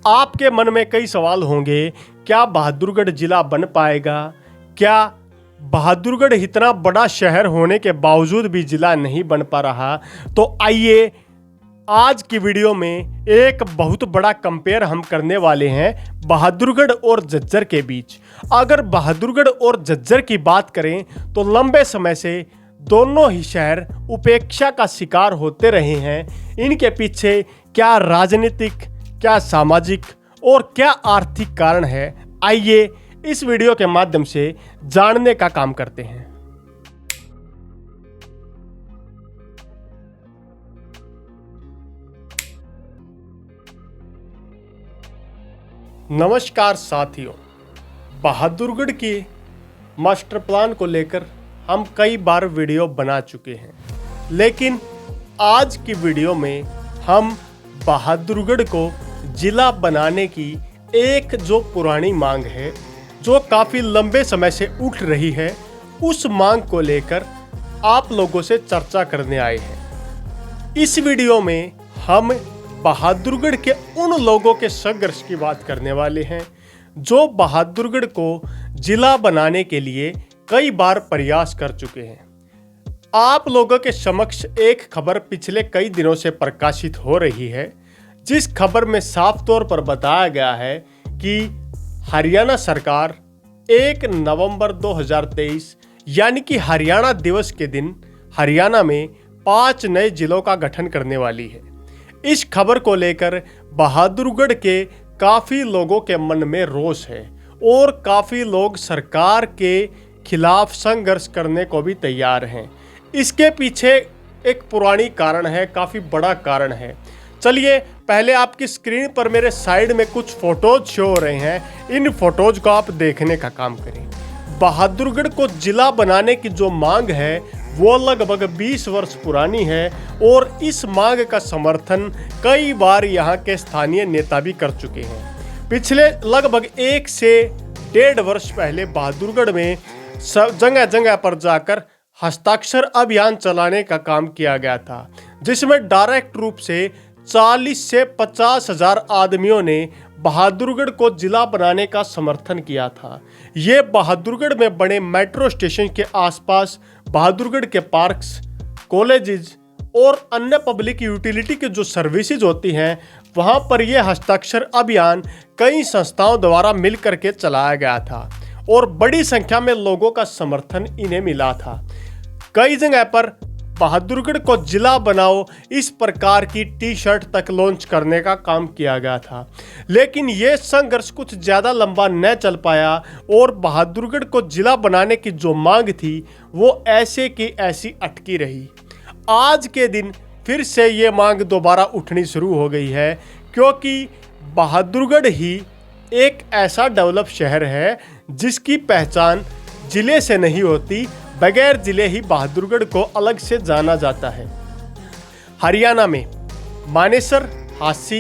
आपके मन में कई सवाल होंगे, क्या बहादुरगढ़ जिला बन पाएगा? क्या बहादुरगढ़ इतना बड़ा शहर होने के बावजूद भी जिला नहीं बन पा रहा? तो आइए आज की वीडियो में एक बहुत बड़ा कंपेयर हम करने वाले हैं बहादुरगढ़ और झज्जर के बीच। अगर बहादुरगढ़ और झज्जर की बात करें तो लंबे समय से दोनों ही शहर उपेक्षा का शिकार होते रहे हैं। इनके पीछे क्या राजनीतिक, क्या सामाजिक और क्या आर्थिक कारण है, आइए इस वीडियो के माध्यम से जानने का काम करते हैं। नमस्कार साथियों, बहादुरगढ़ के मास्टर प्लान को लेकर हम कई बार वीडियो बना चुके हैं, लेकिन आज की वीडियो में हम बहादुरगढ़ को जिला बनाने की एक जो पुरानी मांग है, जो काफ़ी लंबे समय से उठ रही है, उस मांग को लेकर आप लोगों से चर्चा करने आए हैं। इस वीडियो में हम बहादुरगढ़ के उन लोगों के संघर्ष की बात करने वाले हैं जो बहादुरगढ़ को जिला बनाने के लिए कई बार प्रयास कर चुके हैं। आप लोगों के समक्ष एक खबर पिछले कई दिनों से प्रकाशित हो रही है, जिस खबर में साफ तौर पर बताया गया है कि हरियाणा सरकार 1 नवंबर 2023 यानी कि हरियाणा दिवस के दिन हरियाणा में 5 नए जिलों का गठन करने वाली है। इस खबर को लेकर बहादुरगढ़ के काफ़ी लोगों के मन में रोष है और काफ़ी लोग सरकार के खिलाफ संघर्ष करने को भी तैयार हैं। इसके पीछे एक पुरानी कारण है, काफ़ी बड़ा कारण है। चलिए पहले आपकी स्क्रीन पर मेरे साइड में कुछ फोटोज शो हो रहे हैं, इन फोटोज को आप देखने का काम करें। बहादुरगढ़ को जिला बनाने की जो मांग है वो लगभग 20 वर्ष पुरानी है और इस मांग का समर्थन कई बार यहाँ के स्थानीय नेता भी कर चुके हैं। पिछले लगभग 1 से 1.5 वर्ष पहले बहादुरगढ़ में जगह जगह पर जाकर हस्ताक्षर अभियान चलाने का काम किया गया था, जिसमें डायरेक्ट रूप से 40 से 50 हजार आदमियों ने बहादुरगढ़ को जिला बनाने का समर्थन किया था। ये बहादुरगढ़ में बने मेट्रो स्टेशन के आसपास बहादुरगढ़ के पार्क्स, कॉलेजेस और अन्य पब्लिक यूटिलिटी की जो सर्विसेज होती हैं, वहाँ पर यह हस्ताक्षर अभियान कई संस्थाओं द्वारा मिल करके चलाया गया था और बड़ी संख्या में लोगों का समर्थन इन्हें मिला था। कई जगह पर बहादुरगढ़ को जिला बनाओ इस प्रकार की टी शर्ट तक लॉन्च करने का काम किया गया था, लेकिन ये संघर्ष कुछ ज़्यादा लंबा न चल पाया और बहादुरगढ़ को जिला बनाने की जो मांग थी वो ऐसे की ऐसी अटकी रही। आज के दिन फिर से ये मांग दोबारा उठनी शुरू हो गई है, क्योंकि बहादुरगढ़ ही एक ऐसा डेवलप शहर है जिसकी पहचान जिले से नहीं होती, बगैर जिले ही बहादुरगढ़ को अलग से जाना जाता है। हरियाणा में मानेसर, हासी,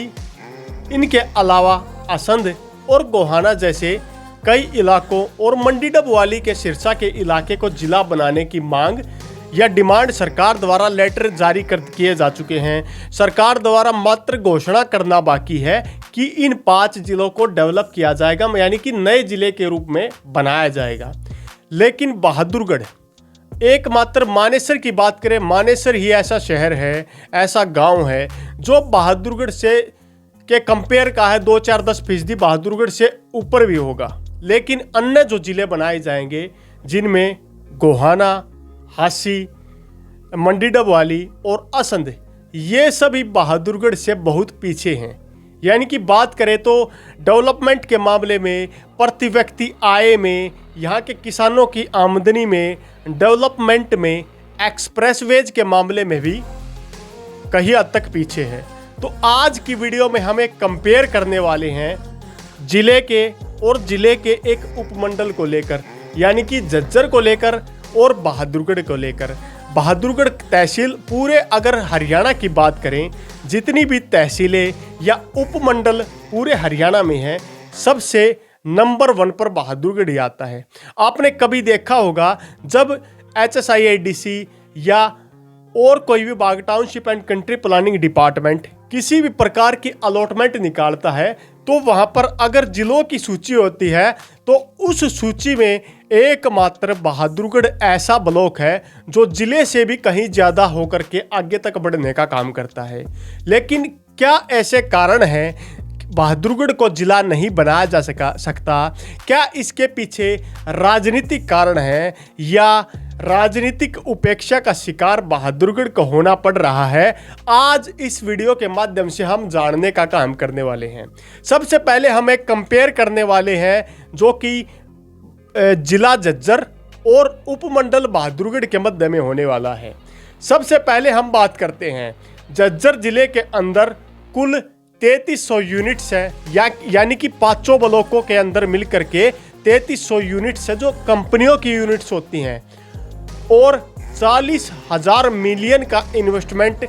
इनके अलावा असंध और गोहाना जैसे कई इलाकों और मंडी डबवाली के सिरसा के इलाके को जिला बनाने की मांग या डिमांड सरकार द्वारा लेटर जारी कर किए जा चुके हैं। सरकार द्वारा मात्र घोषणा करना बाकी है कि इन 5 जिलों को डेवलप किया जाएगा, यानी कि नए जिले के रूप में बनाया जाएगा। लेकिन बहादुरगढ़ एकमात्र मानेसर की बात करें, मानेसर ही ऐसा शहर है, ऐसा गांव है जो बहादुरगढ़ से के कंपेयर का है 2-4-10% बहादुरगढ़ से ऊपर भी होगा। लेकिन अन्य जो जिले बनाए जाएंगे, जिनमें गोहाना, हासी, मंडी डबवाली और असंध, ये सभी बहादुरगढ़ से बहुत पीछे हैं। यानी कि बात करें तो डेवलपमेंट के मामले में, प्रति व्यक्ति आय में, यहाँ के किसानों की आमदनी में, डेवलपमेंट में, एक्सप्रेसवेज के मामले में भी कहीं हद तक पीछे है। तो आज की वीडियो में हम एक कंपेयर करने वाले हैं जिले के और जिले के एक उपमंडल को लेकर, यानी कि झज्जर को लेकर और बहादुरगढ़ को लेकर। बहादुरगढ़ तहसील पूरे अगर हरियाणा की बात करें, जितनी भी तहसीलें या उपमंडल पूरे हरियाणा में हैं, सबसे नंबर 1 पर बहादुरगढ़ ही आता है। आपने कभी देखा होगा जब HSIIDC या और कोई विभाग, township and country planning department, किसी भी प्रकार की अलॉटमेंट निकालता है तो वहां पर अगर जिलों की सूची होती है तो उस सूची में एकमात्र बहादुरगढ़ ऐसा ब्लॉक है जो जिले से भी कहीं ज़्यादा होकर के आगे तक बढ़ने का काम करता है। लेकिन क्या ऐसे कारण हैं बहादुरगढ़ को जिला नहीं बनाया जा सकता? क्या इसके पीछे राजनीतिक कारण है या राजनीतिक उपेक्षा का शिकार बहादुरगढ़ को होना पड़ रहा है? आज इस वीडियो के माध्यम से हम जानने का काम करने वाले हैं। सबसे पहले हम एक कंपेयर करने वाले हैं जो कि जिला झज्जर और उपमंडल बहादुरगढ़ के मध्य में होने वाला है। सबसे पहले हम बात करते हैं झज्जर जिले के अंदर कुल 3300 यूनिट्स है, यानी कि पांचों ब्लॉकों के अंदर मिलकर के 3300 यूनिट्स है जो कंपनियों की यूनिट्स होती हैं, और 40,000 मिलियन का इन्वेस्टमेंट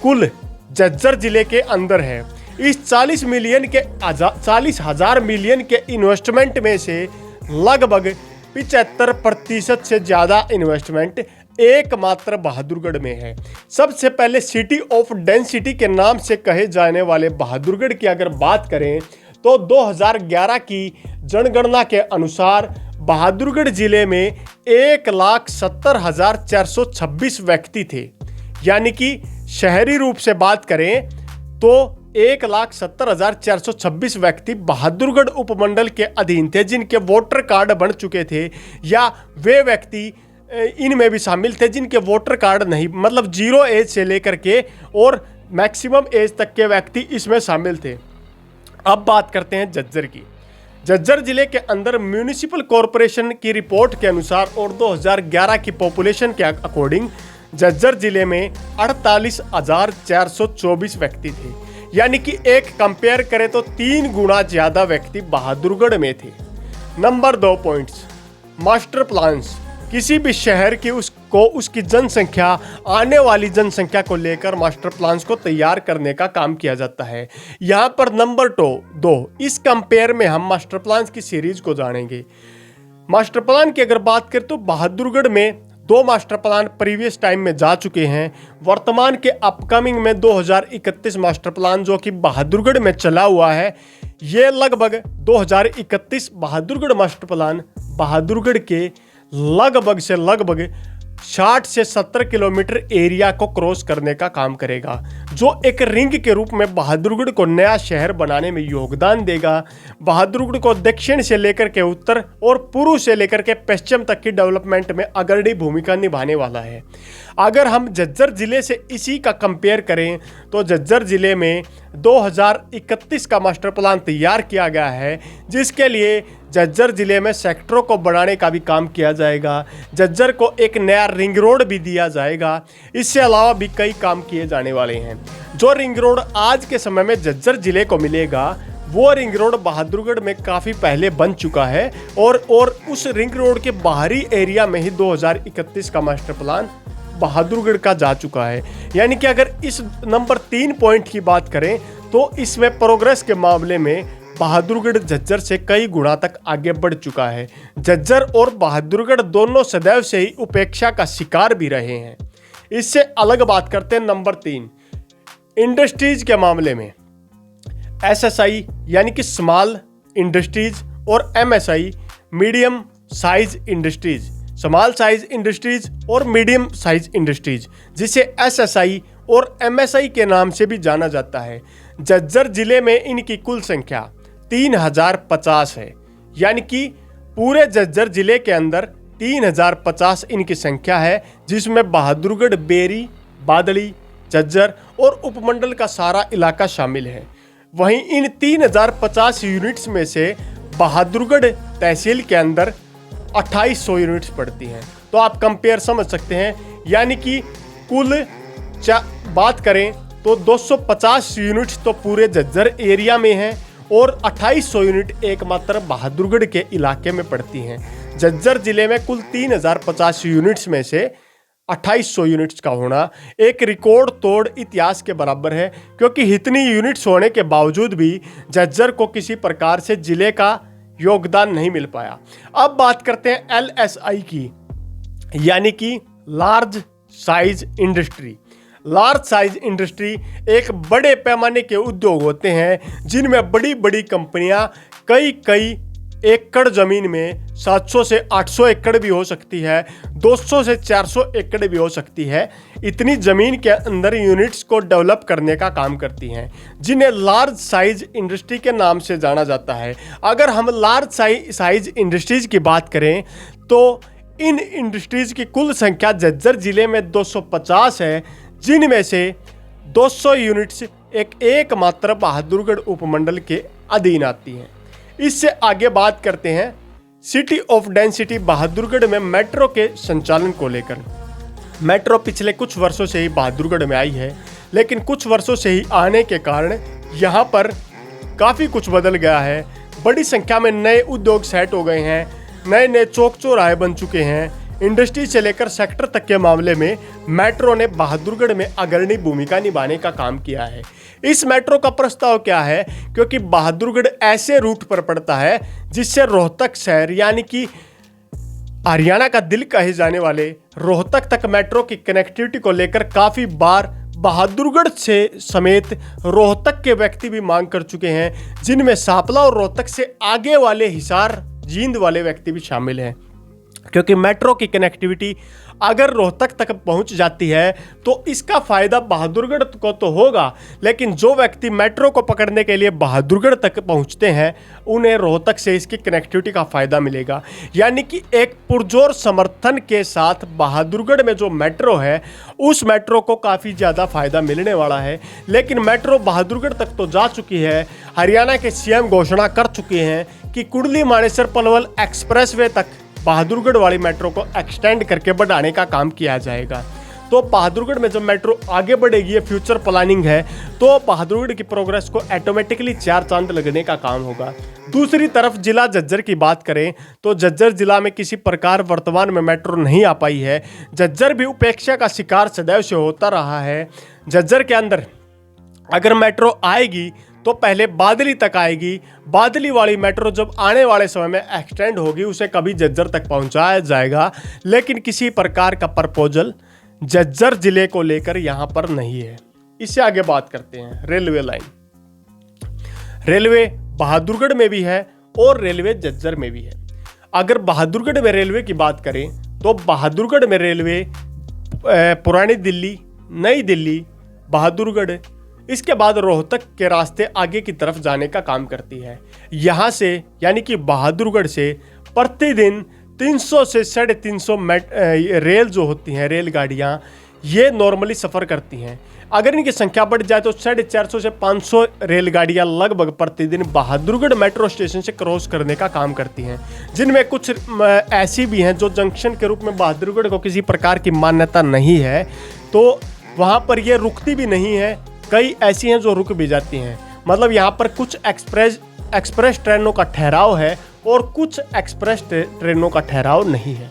कुल झज्जर जिले के अंदर है। इस 40,000 मिलियन के इन्वेस्टमेंट में से लगभग 75% से ज़्यादा इन्वेस्टमेंट एकमात्र बहादुरगढ़ में है। सबसे पहले सिटी ऑफ डेंसिटी के नाम से कहे जाने वाले बहादुरगढ़ की अगर बात करें तो 2011 की जनगणना के अनुसार बहादुरगढ़ जिले में 1,70,426 व्यक्ति थे, यानी कि शहरी रूप से बात करें तो 1,70,426 व्यक्ति बहादुरगढ़ उपमंडल के अधीन थे जिनके वोटर कार्ड बन चुके थे, या वे व्यक्ति इनमें भी शामिल थे जिनके वोटर कार्ड नहीं, मतलब 0 एज से लेकर के और मैक्सिमम एज तक के व्यक्ति इसमें शामिल थे। अब बात करते हैं झज्जर की। झज्जर जिले के अंदर म्यूनिसिपल कॉरपोरेशन की रिपोर्ट के अनुसार और 2011 की पॉपुलेशन के अकॉर्डिंग झज्जर जिले में 48,424 व्यक्ति थे, यानी कि एक कंपेयर करें तो 3 गुना ज़्यादा व्यक्ति बहादुरगढ़ में थे। Number 2 points, master plans. किसी भी शहर की उसकी जनसंख्या, आने वाली जनसंख्या को लेकर मास्टर प्लान्स को तैयार करने का काम किया जाता है। यहाँ पर नंबर 2, इस कंपेयर में हम मास्टर प्लान्स की सीरीज को जानेंगे। मास्टर प्लान की अगर बात करें तो बहादुरगढ़ में 2 मास्टर प्लान प्रीवियस टाइम में जा चुके हैं। वर्तमान के अपकमिंग में 2031 मास्टर प्लान जो कि बहादुरगढ़ में चला हुआ है, ये लगभग 2031 बहादुरगढ़ मास्टर प्लान बहादुरगढ़ के लगभग 60 से 70 किलोमीटर एरिया को क्रॉस करने का काम करेगा, जो एक रिंग के रूप में बहादुरगढ़ को नया शहर बनाने में योगदान देगा। बहादुरगढ़ को दक्षिण से लेकर के उत्तर और पूर्व से लेकर के पश्चिम तक की डेवलपमेंट में अग्रणी भूमिका निभाने वाला है। अगर हम झज्जर जिले से इसी का कंपेयर करें तो झज्जर जिले में 2031 का मास्टर प्लान तैयार किया गया है, जिसके लिए झज्जर जिले में सेक्टरों को बढ़ाने का भी काम किया जाएगा। झज्जर को एक नया रिंग रोड भी दिया जाएगा। इससे अलावा भी कई काम किए जाने वाले हैं। जो रिंग रोड आज के समय में झज्जर जिले को मिलेगा, वो रिंग रोड बहादुरगढ़ में काफ़ी पहले बन चुका है, और उस रिंग रोड के बाहरी एरिया में ही 2031 का मास्टर प्लान बहादुरगढ़ का जा चुका है। यानी कि अगर इस नंबर 3 पॉइंट की बात करें तो इसमें प्रोग्रेस के मामले में बहादुरगढ़ झज्जर से कई गुना तक आगे बढ़ चुका है। झज्जर और बहादुरगढ़ दोनों सदैव से ही उपेक्षा का शिकार भी रहे हैं। इससे अलग बात करते हैं नंबर 3, इंडस्ट्रीज के मामले में। SSI यानी कि स्मॉल इंडस्ट्रीज और MSI medium size industries, small size industries और मीडियम साइज इंडस्ट्रीज, जिसे SSI और MSI के नाम से भी जाना जाता है। झज्जर जिले में इनकी कुल संख्या 3050 है, यानी कि पूरे झज्जर जिले के अंदर 3050 इनकी संख्या है, जिसमें बहादुरगढ़, बेरी, बादली, झज्जर और उपमंडल का सारा इलाका शामिल है। वहीं इन 3050 यूनिट्स में से बहादुरगढ़ तहसील के अंदर 2800 यूनिट्स पड़ती हैं। तो आप कंपेयर समझ सकते हैं, यानी कि कुल बात करें तो 250 यूनिट्स तो पूरे झज्जर एरिया में हैं और 2800 यूनिट एकमात्र बहादुरगढ़ के इलाके में पड़ती हैं। झज्जर जिले में कुल 3050 यूनिट्स में से 2800 यूनिट्स का होना एक रिकॉर्ड तोड़ इतिहास के बराबर है, क्योंकि इतनी यूनिट्स होने के बावजूद भी झज्जर को किसी प्रकार से जिले का योगदान नहीं मिल पाया। अब बात करते हैं LSI की, यानी कि large size industry. Large size industry एक बड़े पैमाने के उद्योग होते हैं जिनमें बड़ी बड़ी कंपनियां कई एकड़ ज़मीन में 700 से 800 एकड़ भी हो सकती है, 200 से 400 एकड़ भी हो सकती है, इतनी ज़मीन के अंदर यूनिट्स को डेवलप करने का काम करती हैं, जिन्हें लार्ज साइज इंडस्ट्री के नाम से जाना जाता है। अगर हम लार्ज साइज इंडस्ट्रीज़ की बात करें तो इन इंडस्ट्रीज़ की कुल संख्या झज्जर ज़िले में 250 है, जिनमें से 200 यूनिट्स एकमात्र बहादुरगढ़ उपमंडल के अधीन आती हैं। इससे आगे बात करते हैं सिटी ऑफ डेंसिटी बहादुरगढ़ में मेट्रो के संचालन को लेकर। मेट्रो पिछले कुछ वर्षों से ही बहादुरगढ़ में आई है, लेकिन कुछ वर्षों से ही आने के कारण यहाँ पर काफ़ी कुछ बदल गया है। बड़ी संख्या में नए उद्योग सेट हो गए हैं, नए नए चौक चौराहे बन चुके हैं। इंडस्ट्री से लेकर सेक्टर तक के मामले में मेट्रो ने बहादुरगढ़ में अग्रणी भूमिका निभाने का काम किया है। इस मेट्रो का प्रस्ताव क्या है, क्योंकि बहादुरगढ़ ऐसे रूट पर पड़ता है जिससे रोहतक शहर यानी कि हरियाणा का दिल कहे जाने वाले रोहतक तक मेट्रो की कनेक्टिविटी को लेकर काफ़ी बार बहादुरगढ़ से समेत रोहतक के व्यक्ति भी मांग कर चुके हैं, जिनमें सांपला और रोहतक से आगे वाले हिसार जींद वाले व्यक्ति भी शामिल हैं। क्योंकि मेट्रो की कनेक्टिविटी अगर रोहतक तक पहुंच जाती है तो इसका फ़ायदा बहादुरगढ़ को तो होगा, लेकिन जो व्यक्ति मेट्रो को पकड़ने के लिए बहादुरगढ़ तक पहुंचते हैं उन्हें रोहतक से इसकी कनेक्टिविटी का फ़ायदा मिलेगा। यानी कि एक पुरजोर समर्थन के साथ बहादुरगढ़ में जो मेट्रो है उस मेट्रो को काफ़ी ज़्यादा फ़ायदा मिलने वाला है। लेकिन मेट्रो बहादुरगढ़ तक तो जा चुकी है। हरियाणा के सीएम घोषणा कर चुके हैं कि कुंडली मानेसर पलवल एक्सप्रेसवे तक बहादुरगढ़ वाली मेट्रो को एक्सटेंड करके बढ़ाने का काम किया जाएगा। तो बहादुरगढ़ में जब मेट्रो आगे बढ़ेगी, ये फ्यूचर प्लानिंग है, तो बहादुरगढ़ की प्रोग्रेस को ऑटोमेटिकली 4 चांद लगने का काम होगा। दूसरी तरफ जिला झज्जर की बात करें तो झज्जर जिला में किसी प्रकार वर्तमान में मेट्रो नहीं आ पाई है। झज्जर भी उपेक्षा का शिकार सदैव से होता रहा है। झज्जर के अंदर अगर मेट्रो आएगी तो पहले बादली तक आएगी। बादली वाली मेट्रो जब आने वाले समय में एक्सटेंड होगी उसे कभी झज्जर तक पहुंचाया जाएगा, लेकिन किसी प्रकार का प्रपोजल झज्जर जिले को लेकर यहां पर नहीं है। इससे आगे बात करते हैं रेलवे लाइन। रेलवे बहादुरगढ़ में भी है और रेलवे झज्जर में भी है। अगर बहादुरगढ़ में रेलवे की बात करें तो बहादुरगढ़ में रेलवे पुरानी दिल्ली, नई दिल्ली, बहादुरगढ़, इसके बाद रोहतक के रास्ते आगे की तरफ जाने का काम करती है। यहाँ से यानी कि बहादुरगढ़ से प्रतिदिन 300 से 350 रेल जो होती हैं, रेलगाड़ियाँ, ये नॉर्मली सफ़र करती हैं। अगर इनकी संख्या बढ़ जाए तो 450 से 500 रेलगाड़ियाँ लगभग प्रतिदिन बहादुरगढ़ मेट्रो स्टेशन से क्रॉस करने का काम करती हैं, जिनमें कुछ ऐसी भी हैं जो जंक्शन के रूप में बहादुरगढ़ को किसी प्रकार की मान्यता नहीं है, तो वहाँ पर ये रुकती भी नहीं है। कई ऐसी हैं जो रुक भी जाती हैं। मतलब यहाँ पर कुछ एक्सप्रेस ट्रेनों का ठहराव है और कुछ एक्सप्रेस ट्रेनों का ठहराव नहीं है।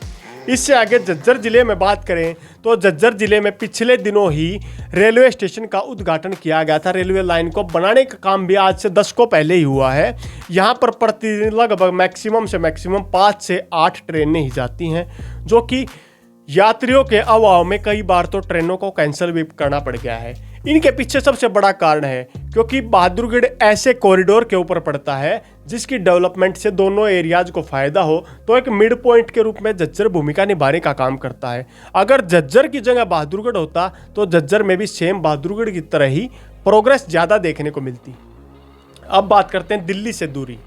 इससे आगे झज्जर जिले में बात करें तो झज्जर जिले में पिछले दिनों ही रेलवे स्टेशन का उद्घाटन किया गया था। रेलवे लाइन को बनाने का काम भी आज से 10 को पहले ही हुआ है। यहाँ पर प्रतिदिन लगभग मैक्सिमम से मैक्सिमम 5 से 8 ट्रेनें ही जाती हैं, जो कि यात्रियों के अभाव में कई बार तो ट्रेनों को कैंसिल भी करना पड़ गया है। इनके पीछे सबसे बड़ा कारण है क्योंकि बहादुरगढ़ ऐसे कॉरिडोर के ऊपर पड़ता है जिसकी डेवलपमेंट से दोनों एरियाज को फायदा हो, तो एक मिड पॉइंट के रूप में झज्जर भूमिका निभाने का काम करता है। अगर झज्जर की जगह बहादुरगढ़ होता तो झज्जर में भी सेम बहादुरगढ़ की तरह ही प्रोग्रेस ज़्यादा देखने को मिलती। अब बात करते हैं दिल्ली से दूरी।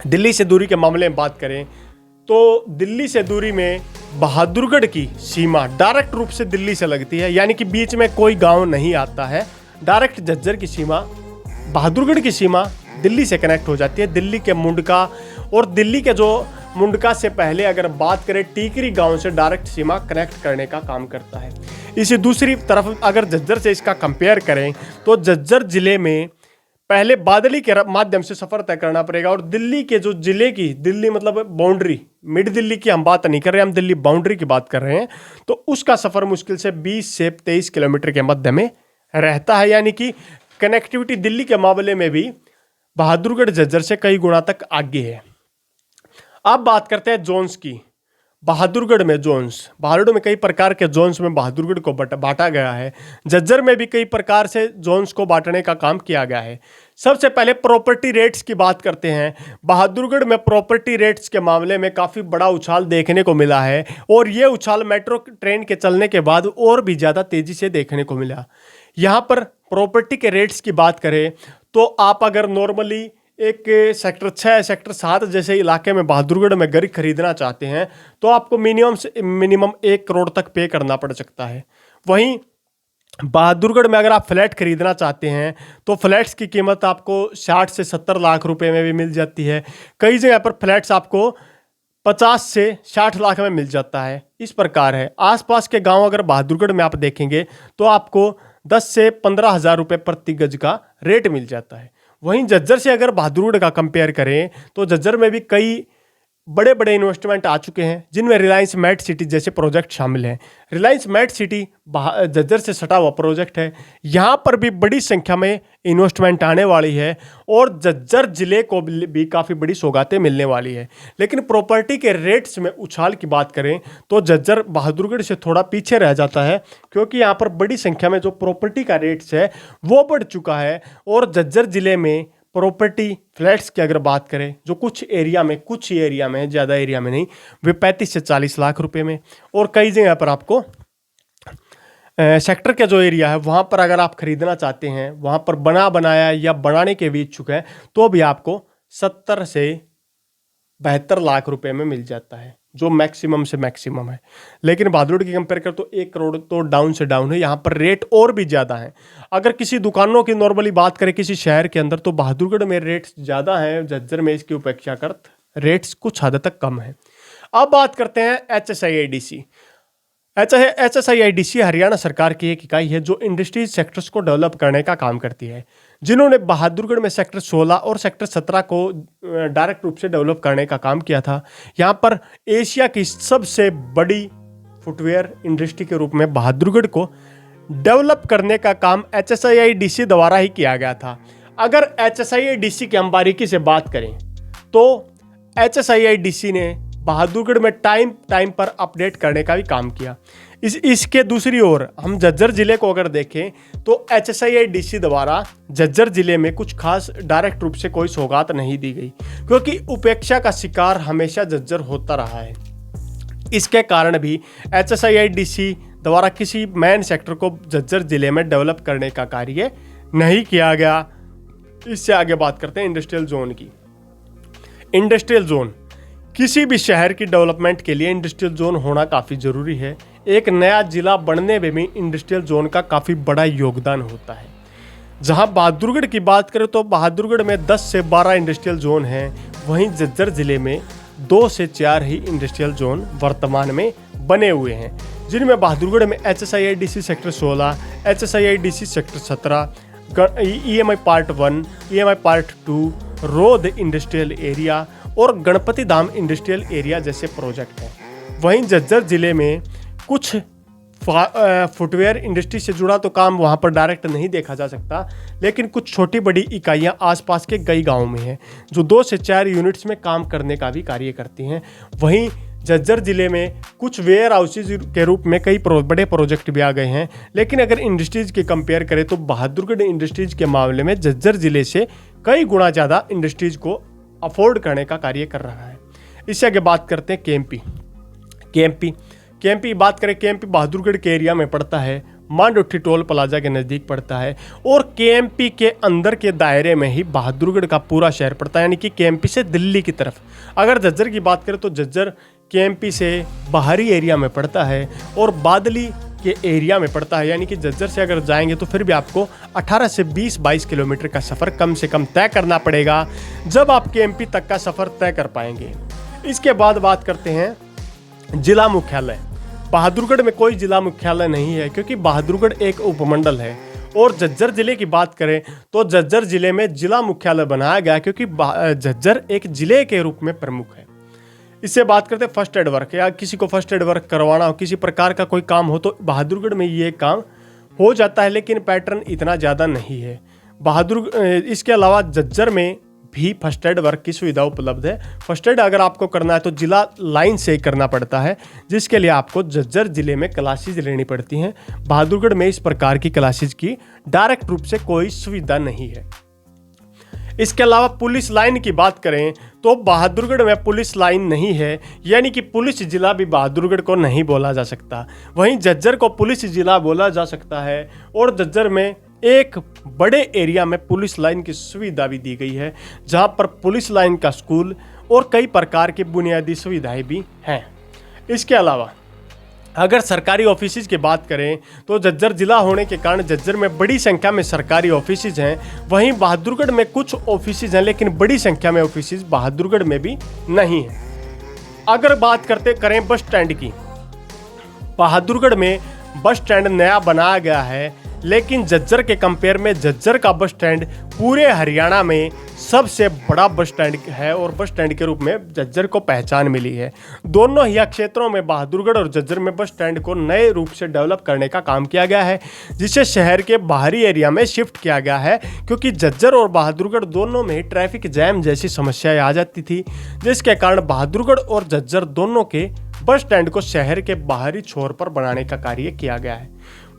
दिल्ली से दूरी के मामले में बात करें तो दिल्ली से दूरी में बहादुरगढ़ की सीमा डायरेक्ट रूप से दिल्ली से लगती है, यानी कि बीच में कोई गांव नहीं आता है। डायरेक्ट झज्जर की सीमा, बहादुरगढ़ की सीमा दिल्ली से कनेक्ट हो जाती है। दिल्ली के मुंडका और दिल्ली के जो मुंडका से पहले अगर बात करें टीकरी गांव से डायरेक्ट सीमा कनेक्ट करने का काम करता है। इसी दूसरी तरफ अगर झज्जर से इसका कंपेयर करें तो झज्जर जिले में पहले बादली के माध्यम से सफर तय करना पड़ेगा और दिल्ली के जो जिले की, दिल्ली मतलब बाउंड्री, मिड दिल्ली की हम बात नहीं कर रहे हैं, हम दिल्ली बाउंड्री की बात कर रहे हैं, तो उसका सफर मुश्किल से 20 से 23 किलोमीटर के मध्य में रहता है। यानी कि कनेक्टिविटी दिल्ली के मामले में भी बहादुरगढ़ झज्जर से कई गुना तक आगे है। अब बात करते हैं जोन्स की। बहादुरगढ़ में जोन्स, बहादुरगढ़ में कई प्रकार के जोन्स में बहादुरगढ़ को बांटा गया है। झज्जर में भी कई प्रकार से जोन्स को बांटने का काम किया गया है। सबसे पहले प्रॉपर्टी रेट्स की बात करते हैं। बहादुरगढ़ में प्रॉपर्टी रेट्स के मामले में काफ़ी बड़ा उछाल देखने को मिला है और ये उछाल मेट्रो ट्रेन के चलने के बाद और भी ज़्यादा तेज़ी से देखने को मिला। यहाँ पर प्रॉपर्टी के रेट्स की बात करें तो आप अगर नॉर्मली एक सेक्टर 6 सेक्टर 7 जैसे इलाके में बहादुरगढ़ में घर खरीदना चाहते हैं तो आपको मिनिमम 1 करोड़ तक पे करना पड़ सकता है। वहीं बहादुरगढ़ में अगर आप फ्लैट खरीदना चाहते हैं तो फ्लैट्स की कीमत आपको 60 से 70 लाख रुपए में भी मिल जाती है। कई जगह पर फ्लैट्स आपको 50 से 60 लाख में मिल जाता है। इस प्रकार है। आसपास के गांव अगर बहादुरगढ़ में आप देखेंगे तो आपको 10 से 15 हज़ार रुपये प्रति गज का रेट मिल जाता है। वहीं झज्जर से अगर बहादुरगढ़ का कंपेयर करें तो झज्जर में भी कई बड़े बड़े इन्वेस्टमेंट आ चुके हैं जिनमें रिलायंस मेट सिटी जैसे प्रोजेक्ट शामिल हैं। रिलायंस मेट सिटी झज्जर से सटा हुआ प्रोजेक्ट है। यहाँ पर भी बड़ी संख्या में इन्वेस्टमेंट आने वाली है और झज्जर जिले को भी काफ़ी बड़ी सौगातें मिलने वाली है। लेकिन प्रॉपर्टी के रेट्स में उछाल की बात करें तो झज्जर बहादुरगढ़ से थोड़ा पीछे रह जाता है क्योंकि यहाँ पर बड़ी संख्या में जो प्रॉपर्टी का रेट्स है वो बढ़ चुका है। और झज्जर जिले में प्रॉपर्टी फ्लैट्स की अगर बात करें जो कुछ एरिया में है, ज़्यादा एरिया में नहीं, वे 35 से 40 लाख रुपए में। और कई जगह पर आपको सेक्टर का जो एरिया है वहाँ पर अगर आप खरीदना चाहते हैं, वहाँ पर बनाया या बनाने के भी इच्छुक हैं तो भी आपको 70 से 72 लाख रुपए में मिल जाता है जो मैक्सिमम से मैक्सिमम है। लेकिन बहादुरगढ़ की कंपेयर कर तो 1 करोड़ तो डाउन से डाउन है। यहाँ पर रेट और भी ज़्यादा है। अगर किसी दुकानों की नॉर्मली बात करें किसी शहर के अंदर तो बहादुरगढ़ में रेट्स ज़्यादा हैं, झज्जर में इसकी उपेक्षा कर रेट्स कुछ हद तक कम है। अब बात करते हैं HSIIDC। HSIIDC हरियाणा सरकार की एक इकाई है जो इंडस्ट्रीज सेक्टर्स को डेवलप करने का काम करती है, जिन्होंने बहादुरगढ़ में सेक्टर 16 और सेक्टर 17 को डायरेक्ट रूप से डेवलप करने का काम किया था। यहाँ पर एशिया की सबसे बड़ी फुटवेयर इंडस्ट्री के रूप में बहादुरगढ़ को डेवलप करने का काम HSIIDC द्वारा ही किया गया था। अगर HSIIDC की हम बारीकी से बात करें तो HSIIDC ने बहादुरगढ़ में टाइम पर अपडेट करने का भी काम किया। इसके दूसरी ओर हम झज्जर जिले को अगर देखें तो HSIIDC द्वारा झज्जर जिले में कुछ खास डायरेक्ट रूप से कोई सौगात नहीं दी गई क्योंकि उपेक्षा का शिकार हमेशा झज्जर होता रहा है। इसके कारण भी HSIIDC द्वारा किसी मेन सेक्टर को झज्जर जिले में डेवलप करने का कार्य नहीं किया गया। इससे आगे बात करते हैं इंडस्ट्रियल जोन की। इंडस्ट्रियल जोन किसी भी शहर की डेवलपमेंट के लिए इंडस्ट्रियल जोन होना काफ़ी ज़रूरी है। एक नया जिला बनने में भी इंडस्ट्रियल जोन का काफ़ी बड़ा योगदान होता है। जहां बहादुरगढ़ की बात करें तो बहादुरगढ़ में 10 से 12 इंडस्ट्रियल जोन हैं, वहीं झज्जर जिले में 2 से 4 ही इंडस्ट्रियल जोन वर्तमान में बने हुए हैं, जिनमें बहादुरगढ़ में HSIIDC sector 16, HSIIDC sector 17, EMI part 1, EMI part 2, रोध इंडस्ट्रियल एरिया और गणपति धाम इंडस्ट्रियल एरिया जैसे प्रोजेक्ट हैं। वहीं झज्जर जिले में कुछ फुटवेयर इंडस्ट्री से जुड़ा तो काम वहाँ पर डायरेक्ट नहीं देखा जा सकता, लेकिन कुछ छोटी बड़ी इकाइयाँ आसपास के कई गाँव में हैं जो 2 से 4 यूनिट्स में काम करने का भी कार्य करती हैं। वहीं झज्जर जिले में कुछ वेयर हाउसेज के रूप में कई बड़े प्रोजेक्ट भी आ गए हैं। लेकिन अगर इंडस्ट्रीज की कंपेयर करें तो बहादुरगढ़ इंडस्ट्रीज के मामले में झज्जर जिले से कई गुना ज़्यादा इंडस्ट्रीज को अफोर्ड करने का कार्य कर रहा है। इससे आगे बात करते हैं केएमपी बात करें। केएमपी बहादुरगढ़ के एरिया में पड़ता है, मांडुट्ठी टोल प्लाजा के नज़दीक पड़ता है और केएमपी के अंदर के दायरे में ही बहादुरगढ़ का पूरा शहर पड़ता है, यानी कि केएमपी से दिल्ली की तरफ। अगर झज्जर की बात करें तो झज्जर केएमपी से बाहरी एरिया में पड़ता है और बादली के एरिया में पड़ता है, यानी कि झज्जर से अगर जाएंगे तो फिर भी आपको 18 से 22 किलोमीटर का सफ़र कम से कम तय करना पड़ेगा जब आप केएमपी तक का सफ़र तय कर पाएंगे। इसके बाद बात करते हैं जिला मुख्यालय। बहादुरगढ़ में कोई जिला मुख्यालय नहीं है क्योंकि बहादुरगढ़ एक उपमंडल है। और झज्जर जिले की बात करें तो झज्जर जिले में जिला मुख्यालय बनाया गया क्योंकि झज्जर एक जिले के रूप में प्रमुख है। इससे बात करते हैं फर्स्ट एड वर्क, या किसी को फर्स्ट एड वर्क करवाना हो, किसी प्रकार का कोई काम हो तो बहादुरगढ़ में ये काम हो जाता है, लेकिन पैटर्न इतना ज़्यादा नहीं है। इसके अलावा झज्जर में भी फर्स्ट एड वर्क की सुविधा उपलब्ध है। फर्स्ट एड अगर आपको करना है तो जिला लाइन से करना पड़ता है, जिसके लिए आपको झज्जर जिले में क्लासेज लेनी पड़ती हैं। बहादुरगढ़ में इस प्रकार की क्लासेज की डायरेक्ट रूप से कोई सुविधा नहीं है। इसके अलावा पुलिस लाइन की बात करें तो बहादुरगढ़ में पुलिस लाइन नहीं है, यानी कि पुलिस जिला भी बहादुरगढ़ को नहीं बोला जा सकता। वहीं झज्जर को पुलिस जिला बोला जा सकता है और झज्जर में एक बड़े एरिया में पुलिस लाइन की सुविधा भी दी गई है, जहां पर पुलिस लाइन का स्कूल और कई प्रकार की बुनियादी सुविधाएं भी हैं। इसके अलावा अगर सरकारी ऑफिसेज की बात करें तो झज्जर जिला होने के कारण झज्जर में बड़ी संख्या में सरकारी ऑफिसेज हैं। वहीं बहादुरगढ़ में कुछ ऑफिसेज हैं, लेकिन बड़ी संख्या में ऑफिसेज बहादुरगढ़ में भी नहीं है। अगर बात करें बस स्टैंड की, बहादुरगढ़ में बस स्टैंड नया बनाया गया है, लेकिन झज्जर के कंपेयर में झज्जर का बस स्टैंड पूरे हरियाणा में सबसे बड़ा बस स्टैंड है और बस स्टैंड के रूप में झज्जर को पहचान मिली है। दोनों ही क्षेत्रों में बहादुरगढ़ और झज्जर में बस स्टैंड को नए रूप से डेवलप करने का काम किया गया है, जिसे शहर के बाहरी एरिया में शिफ्ट किया गया है, क्योंकि झज्जर और बहादुरगढ़ दोनों में ट्रैफिक जैम जैसी समस्याएं आ जाती थी, जिसके कारण बहादुरगढ़ और झज्जर दोनों के बस स्टैंड को शहर के बाहरी छोर पर बनाने का कार्य किया गया है।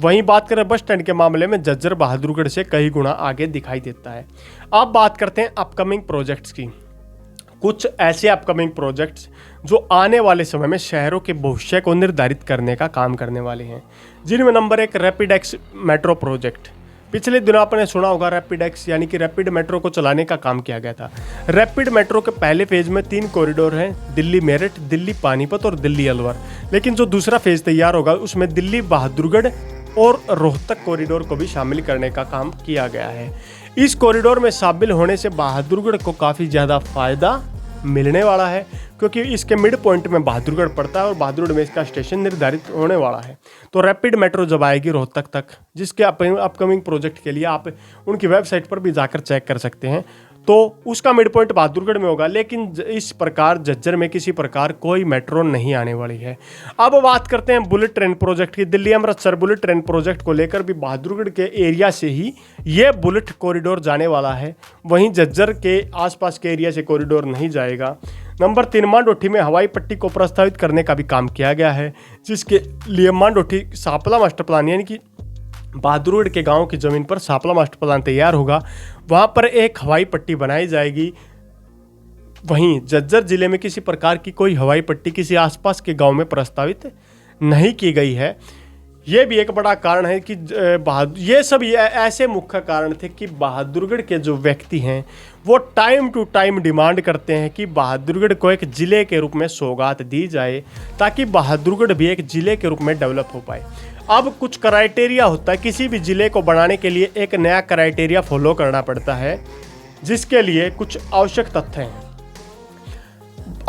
वहीं बात करें बस स्टैंड के मामले में झज्जर बहादुरगढ़ से कई गुना आगे दिखाई देता है। अब बात करते हैं अपकमिंग प्रोजेक्ट्स की। कुछ ऐसे अपकमिंग प्रोजेक्ट्स जो आने वाले समय में शहरों के भविष्य को निर्धारित करने का काम करने वाले हैं, जिनमें नंबर 1 रैपिडेक्स मेट्रो प्रोजेक्ट। पिछले दिनों आपने सुना होगा रैपिडेक्स यानी कि रैपिड मेट्रो को चलाने का काम किया गया था। रैपिड मेट्रो के पहले फेज में 3 कॉरिडोर हैं, दिल्ली मेरठ, दिल्ली पानीपत और दिल्ली अलवर। लेकिन जो दूसरा फेज तैयार होगा उसमें दिल्ली बहादुरगढ़ और रोहतक कॉरिडोर को भी शामिल करने का काम किया गया है। इस कॉरिडोर में शामिल होने से बहादुरगढ़ को काफ़ी ज़्यादा फायदा मिलने वाला है, क्योंकि इसके मिड पॉइंट में बहादुरगढ़ पड़ता है और बहादुरगढ़ में इसका स्टेशन निर्धारित होने वाला है। तो रैपिड मेट्रो जब आएगी रोहतक तक, जिसके अपकमिंग प्रोजेक्ट के लिए आप उनकी वेबसाइट पर भी जाकर चेक कर सकते हैं, तो उसका मिड पॉइंट बहादुरगढ़ में होगा। लेकिन इस प्रकार झज्जर में किसी प्रकार कोई मेट्रो नहीं आने वाली है। अब बात करते हैं बुलेट ट्रेन प्रोजेक्ट की। Delhi Amritsar bullet train project को लेकर भी बहादुरगढ़ के एरिया से ही ये बुलेट कॉरिडोर जाने वाला है, वहीं झज्जर के आसपास के एरिया से कॉरिडोर नहीं जाएगा। नंबर 3 मांडोठी में हवाई पट्टी को प्रस्तावित करने का भी काम किया गया है, जिसके लिए मांडोठी सापला मास्टर प्लान यानी कि बहादुरगढ़ के गांव की ज़मीन पर सापला मास्टर प्लान तैयार होगा, वहां पर एक हवाई पट्टी बनाई जाएगी। वहीं झज्जर जिले में किसी प्रकार की कोई हवाई पट्टी किसी आसपास के गांव में प्रस्तावित नहीं की गई है। ये भी एक बड़ा कारण है कि ये सब ऐसे मुख्य कारण थे कि बहादुरगढ़ के जो व्यक्ति हैं वो टाइम टू टाइम डिमांड करते हैं कि बहादुरगढ़ को एक ज़िले के रूप में सौगात दी जाए, ताकि बहादुरगढ़ भी एक ज़िले के रूप में डेवलप हो पाए। अब कुछ क्राइटेरिया होता है, किसी भी ज़िले को बनाने के लिए एक नया क्राइटेरिया फॉलो करना पड़ता है, जिसके लिए कुछ आवश्यक तथ्य हैं।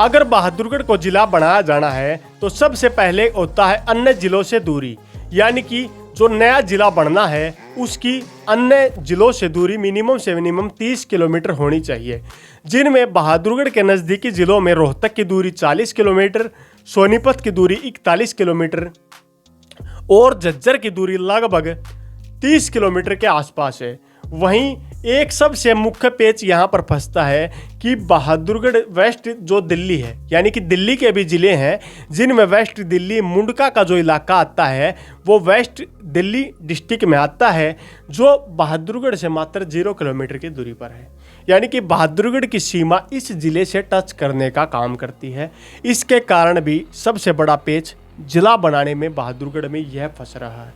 अगर बहादुरगढ़ को जिला बनाया जाना है तो सबसे पहले होता है अन्य जिलों से दूरी, यानी कि जो नया जिला बनना है उसकी अन्य जिलों से दूरी मिनिमम से मिनिमम 30 किलोमीटर होनी चाहिए, जिनमें बहादुरगढ़ के नज़दीकी जिलों में रोहतक की दूरी 40 किलोमीटर, सोनीपत की दूरी 41 किलोमीटर और झज्जर की दूरी लगभग 30 किलोमीटर के आसपास है। वहीं एक सबसे मुख्य पेच यहाँ पर फंसता है कि बहादुरगढ़ वेस्ट जो दिल्ली है, यानी कि दिल्ली के भी ज़िले हैं जिनमें वेस्ट दिल्ली मुंडका का जो इलाका आता है वो वेस्ट दिल्ली डिस्ट्रिक्ट में आता है, जो बहादुरगढ़ से मात्र 0 किलोमीटर की दूरी पर है। यानी कि बहादुरगढ़ की सीमा इस ज़िले से टच करने का काम करती है। इसके कारण भी सबसे बड़ा पेच जिला बनाने में बहादुरगढ़ में यह फंस रहा है।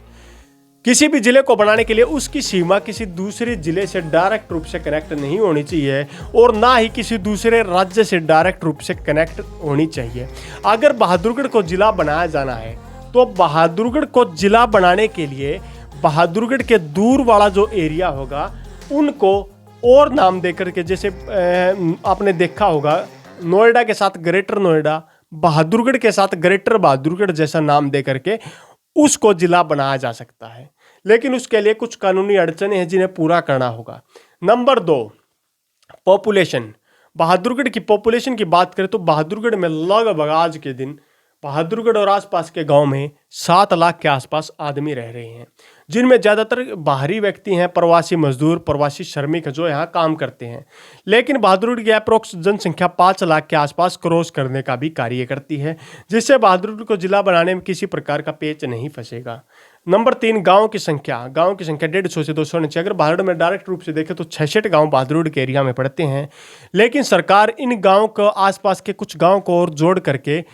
किसी भी जिले को बनाने के लिए उसकी सीमा किसी दूसरे जिले से डायरेक्ट रूप से कनेक्ट नहीं होनी चाहिए और ना ही किसी दूसरे राज्य से डायरेक्ट रूप से कनेक्ट होनी चाहिए। अगर बहादुरगढ़ को जिला बनाया जाना है तो बहादुरगढ़ को जिला बनाने के लिए बहादुरगढ़ के दूर वाला जो एरिया होगा उनको और नाम देकर के, जैसे आपने देखा होगा नोएडा के साथ ग्रेटर नोएडा, बहादुरगढ़ के साथ ग्रेटर बहादुरगढ़ जैसा नाम देकर के उसको जिला बनाया जा सकता है, लेकिन उसके लिए कुछ कानूनी अड़चनें हैं जिन्हें पूरा करना होगा। Number 2 population. बहादुरगढ़ की पॉपुलेशन की बात करें तो बहादुरगढ़ में लगभग आज के दिन बहादुरगढ़ और आसपास के गांव में 7 लाख के आसपास आदमी रह रहे हैं, जिनमें ज़्यादातर बाहरी व्यक्ति हैं, प्रवासी मजदूर, प्रवासी श्रमिक जो यहाँ काम करते हैं। लेकिन बहादुरगढ़ की अप्रोक्स जनसंख्या 5 लाख के आसपास क्रॉस करने का भी कार्य करती है, जिससे बहादुरगढ़ को जिला बनाने में किसी प्रकार का पेच नहीं फंसेगा। नंबर 3, गाँव की संख्या 150 से 200 नीचे। अगर बहादुरगढ़ में डायरेक्ट रूप से देखें तो 66 गाँव बहादुरगढ़ के एरिया में पड़ते हैं, लेकिन सरकार इन गाँव को आसपास के कुछ गाँव को और जोड़ करके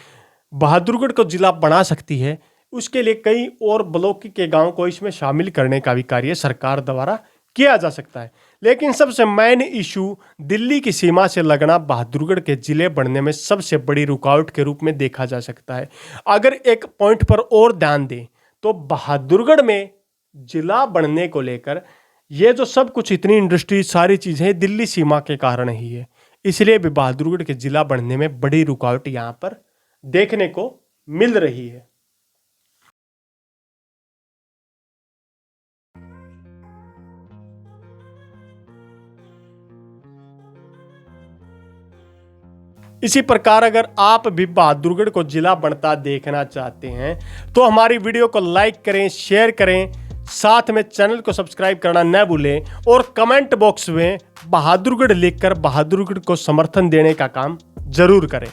बहादुरगढ़ को जिला बना सकती है। उसके लिए कई और ब्लॉक के गाँव को इसमें शामिल करने का भी कार्य सरकार द्वारा किया जा सकता है। लेकिन सबसे मेन इशू दिल्ली की सीमा से लगना बहादुरगढ़ के जिले बनने में सबसे बड़ी रुकावट के रूप में देखा जा सकता है। अगर एक पॉइंट पर और ध्यान दें तो बहादुरगढ़ में जिला बनने को लेकर ये जो सब कुछ इतनी इंडस्ट्री सारी चीज़ें दिल्ली सीमा के कारण ही है, इसलिए भी बहादुरगढ़ के जिला बनने में बड़ी रुकावट यहाँ पर देखने को मिल रही है। इसी प्रकार अगर आप भी बहादुरगढ़ को जिला बनता देखना चाहते हैं तो हमारी वीडियो को लाइक करें, शेयर करें, साथ में चैनल को सब्सक्राइब करना न भूलें और कमेंट बॉक्स में बहादुरगढ़ लिखकर बहादुरगढ़ को समर्थन देने का काम जरूर करें।